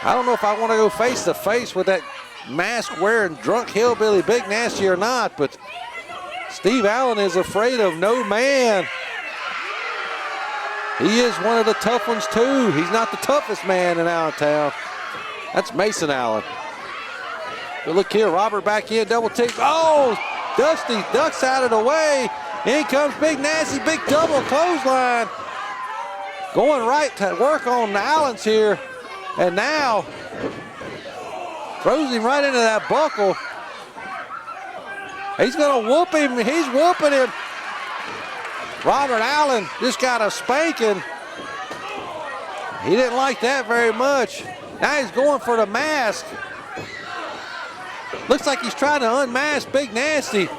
I don't know if I want to go face to face with that mask-wearing drunk hillbilly Big Nasty or not, but Steve Allen is afraid of no man. He is one of the tough ones too. He's not the toughest man in Allentown. That's Mason Allen. But look here, Robert back in, double tick. Oh, Dusty ducks out of the way. In comes Big Nasty, big double clothesline. Going right to work on the Allens here. And now throws him right into that buckle. He's gonna whoop him, he's whooping him. Robert Allen just got a spanking. He didn't like that very much. Now he's going for the mask. Looks like he's trying to unmask Big Nasty.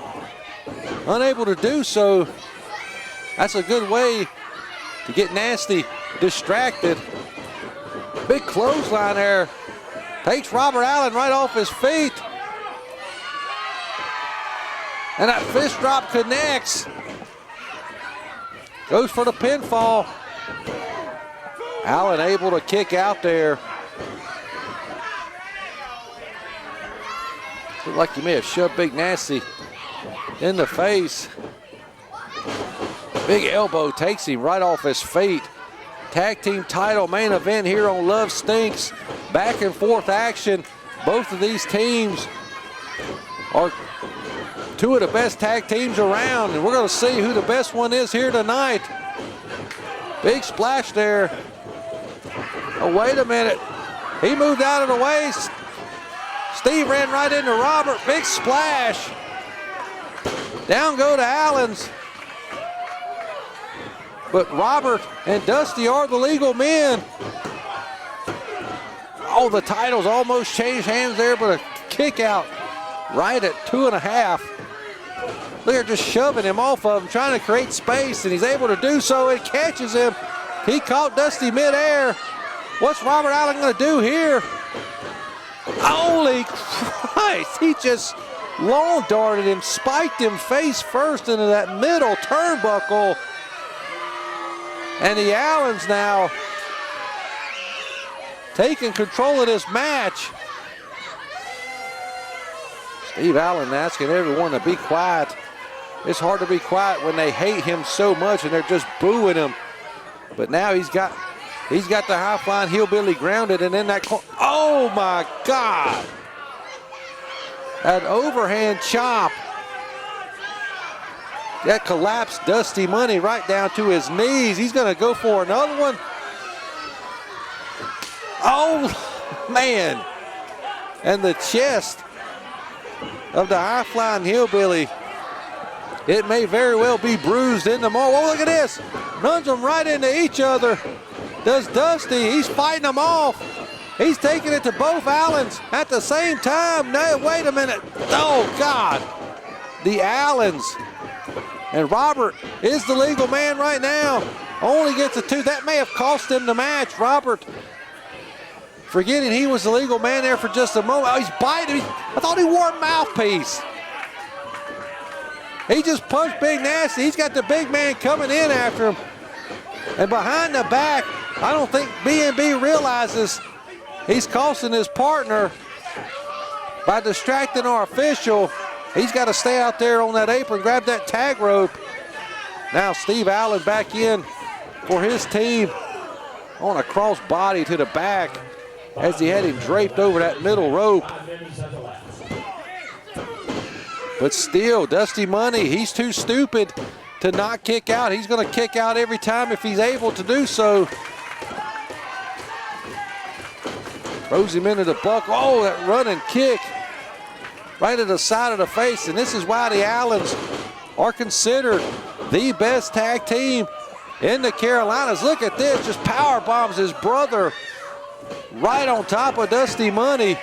Unable to do so. That's a good way to get Nasty distracted. Big clothesline there. Takes Robert Allen right off his feet. And that fist drop connects. Goes for the pinfall. Allen able to kick out there. Looked like he may have shoved Big Nasty in the face. Big elbow takes him right off his feet. Tag team title main event here on Love Stinks. Back and forth action. Both of these teams are two of the best tag teams around, and we're going to see who the best one is here tonight. Big splash there. Oh, wait a minute. He moved out of the way. Steve ran right into Robert. Big splash. Down go to Allens. But Robert and Dusty are the legal men. Oh, the titles almost changed hands there, but a kick out right at 2.5. Look at just shoving him off of him, trying to create space, and he's able to do so. It catches him. He caught Dusty midair. What's Robert Allen going to do here? Holy Christ, he just long darted him, spiked him face first into that middle turnbuckle. And the Allens now taking control of this match. Steve Allen asking everyone to be quiet. It's hard to be quiet when they hate him so much and they're just booing him. But now he's got the high flying hillbilly grounded, and in that corner, oh my God. An overhand chop. That collapsed Dusty Money right down to his knees. He's going to go for another one. Oh, man. And the chest of the high-flying hillbilly, it may very well be bruised in the more. Oh, look at this. Runs them right into each other. Does Dusty. He's fighting them off. He's taking it to both Allens at the same time. No, wait a minute. Oh, God. The Allens. And Robert is the legal man right now. Only gets a 2. That may have cost him the match. Robert forgetting he was the legal man there for just a moment. Oh, he's biting. I thought he wore a mouthpiece. He just punched Big Nasty. He's got the big man coming in after him. And behind the back, I don't think B&B realizes he's costing his partner by distracting our official. He's got to stay out there on that apron, grab that tag rope. Now Steve Allen back in for his team on a cross body to the back as he had him draped over that middle rope. But still, Dusty Money, he's too stupid to not kick out. He's going to kick out every time if he's able to do so. Throws him into the buckle. Oh, that running kick right to the side of the face. And this is why the Allens are considered the best tag team in the Carolinas. Look at this, just power bombs his brother right on top of Dusty Money.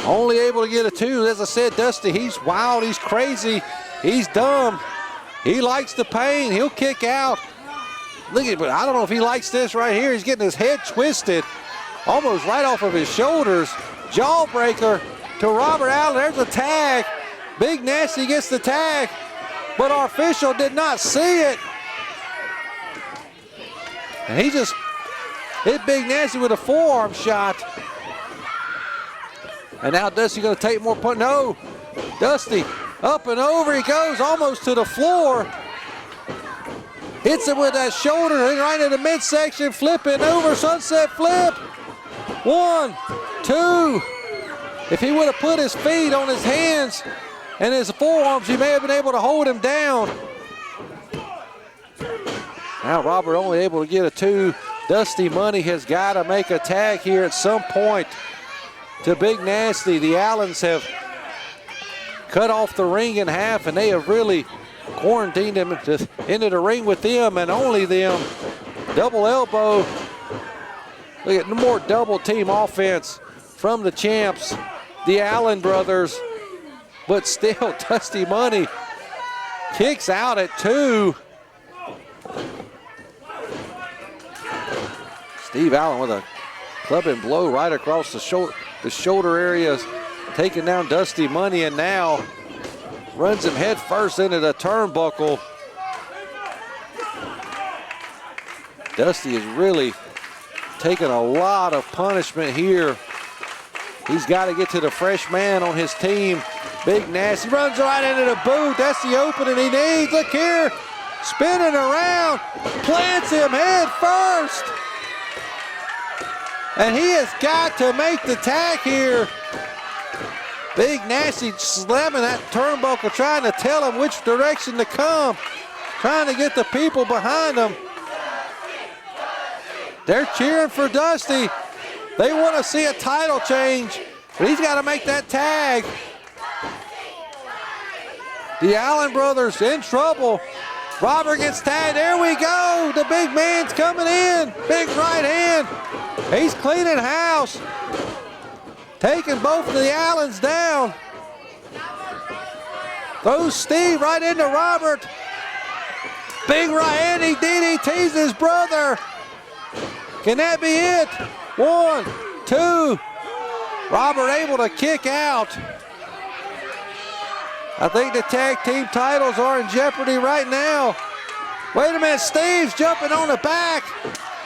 Only able to get a 2. As I said, Dusty, he's wild, he's crazy, he's dumb. He likes the pain, he'll kick out. Look at, but I don't know if he likes this right here. He's getting his head twisted. almost right off of his shoulders. Jawbreaker to Robert Allen. There's a tag. Big Nasty gets the tag, but our official did not see it. And he just hit Big Nasty with a forearm shot. And now Dusty gonna take more punch. No, Dusty up and over he goes, almost to the floor. Hits him with that shoulder right in the midsection, flipping over, sunset flip. 1, 2. If he would have put his feet on his hands and his forearms, he may have been able to hold him down. Now Robert only able to get a 2. Dusty Money has got to make a tag here at some point to Big Nasty. The Allens have cut off the ring in half, and they have really quarantined him into the ring with them and only them. Double elbow. Look at more double team offense from the champs, the Allen brothers. But still, Dusty Money kicks out at 2. Steve Allen with a clubbing blow right across the shoulder areas, taking down Dusty Money, and now runs him head first into the turnbuckle. Dusty is really taking a lot of punishment here. He's got to get to the fresh man on his team. Big Nasty runs right into the boot. That's the opening he needs. Look here, spinning around, plants him head first. And he has got to make the tag here. Big Nasty slamming that turnbuckle, trying to tell him which direction to come, trying to get the people behind him. They're cheering for Dusty. They want to see a title change, but he's got to make that tag. The Allen brothers in trouble. Robert gets tagged. There we go. The big man's coming in. Big right hand. He's cleaning house. Taking both of the Allens down. Throws Steve right into Robert. Big right hand. He DDTs his brother. Can that be it? 1, 2. Robert able to kick out. I think the tag team titles are in jeopardy right now. Wait a minute, Steve's jumping on the back.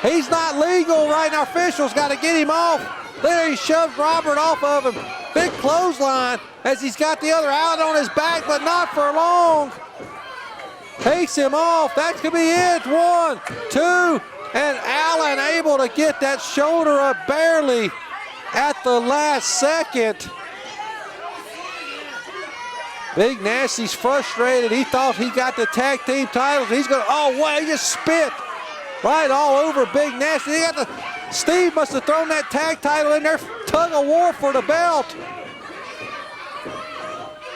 He's not legal right now. Officials got to get him off. There he shoved Robert off of him. Big clothesline as he's got the other out on his back, but not for long. Takes him off. That could be it. 1, 2. And Allen able to get that shoulder up barely at the last second. Big Nasty's frustrated. He thought he got the tag team titles. He's going to, oh, wow, he just spit right all over Big Nasty. Steve must have thrown that tag title in there, tug of war for the belt.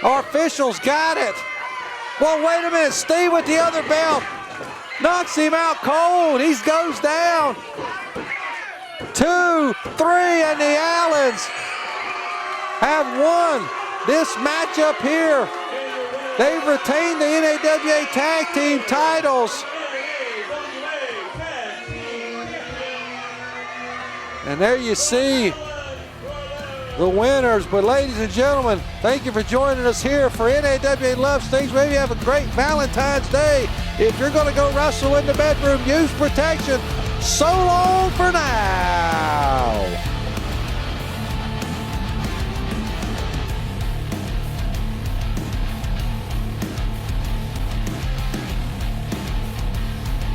Our officials got it. Well, wait a minute, Steve with the other belt. Knocks him out cold. He goes down. 2, 3, and the Allens have won this matchup here. They've retained the NAWA Tag Team titles. And there you see the winners. But ladies and gentlemen, thank you for joining us here for NAWA Love Stinks. Maybe have a great Valentine's Day. If you're going to go wrestle in the bedroom, use protection. So long for now.